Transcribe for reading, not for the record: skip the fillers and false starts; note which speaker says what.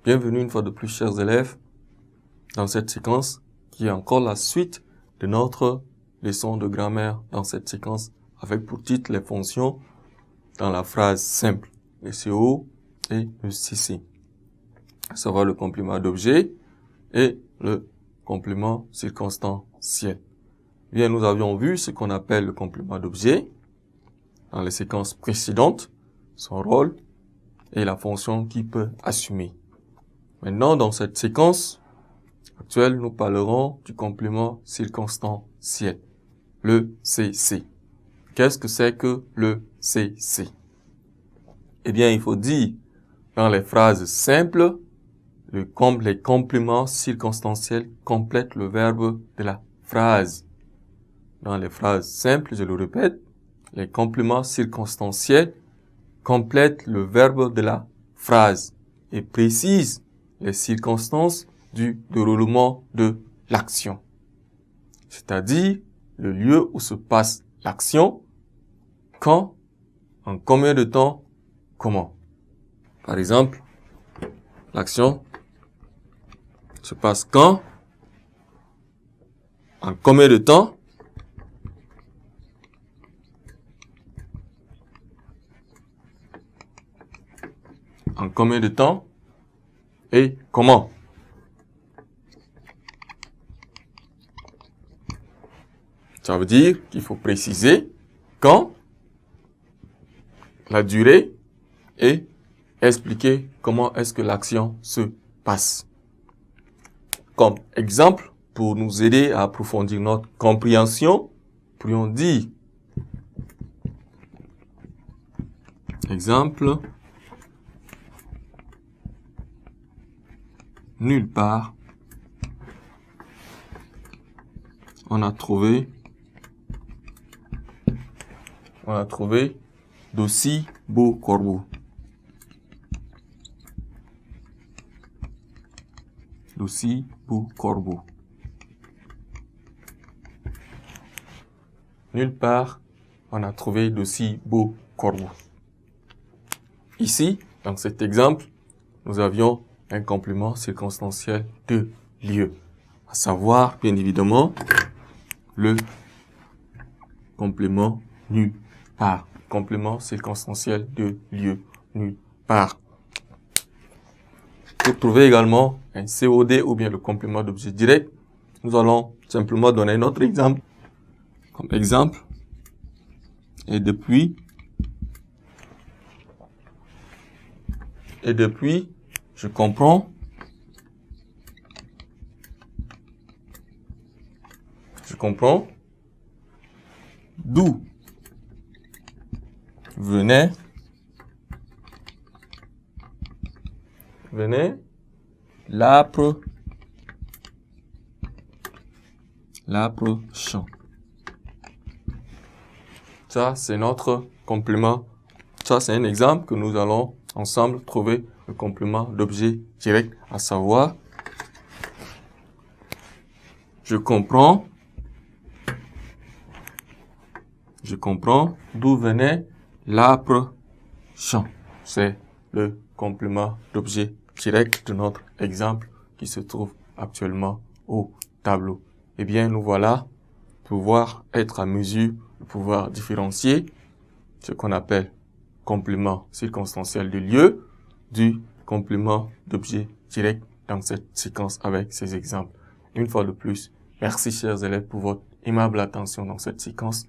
Speaker 1: Bienvenue une fois de plus, chers élèves, dans cette séquence qui est encore la suite de notre leçon de grammaire dans cette séquence avec pour titre les fonctions dans la phrase simple, le CO et le CC, à savoir le complément d'objet et le complément circonstanciel. Bien, nous avions vu ce qu'on appelle le complément d'objet dans les séquences précédentes, son rôle et la fonction qu'il peut assumer. Maintenant, dans cette séquence actuelle, nous parlerons du complément circonstanciel, le CC. Qu'est-ce que c'est que le CC? Eh bien, il faut dire, dans les phrases simples, les compléments circonstanciels complètent le verbe de la phrase. Dans les phrases simples, je le répète, les compléments circonstanciels complètent le verbe de la phrase et précisent les circonstances du déroulement de l'action, c'est-à-dire le lieu où se passe l'action, quand, en combien de temps, comment. Par exemple, l'action se passe quand, en combien de temps, et comment. Ça veut dire qu'il faut préciser quand, la durée et expliquer comment est-ce que l'action se passe. Comme exemple, pour nous aider à approfondir notre compréhension, pourrions dire, exemple, nulle part on a trouvé d'aussi beaux corbeaux. D'aussi beaux corbeaux. Nulle part on a trouvé d'aussi beaux corbeaux. Ici, dans cet exemple, nous avions un complément circonstanciel de lieu, à savoir, bien évidemment, le complément nulle part. Complément circonstanciel de lieu, nulle part. Pour trouver également un COD ou bien le complément d'objet direct, nous allons simplement donner un autre exemple. Comme exemple, et depuis, je comprends, d'où venait l'âpre chant. Ça, c'est notre complément. Ça, c'est un exemple que nous allons ensemble trouver le complément d'objet direct, à savoir, je comprends d'où venait l'âpre chant. C'est le complément d'objet direct de notre exemple qui se trouve actuellement au tableau. Eh bien, nous voilà pouvoir être à mesure de pouvoir différencier ce qu'on appelle complément circonstanciel de lieu du complément d'objet direct dans cette séquence avec ces exemples. Une fois de plus, merci chers élèves pour votre aimable attention dans cette séquence.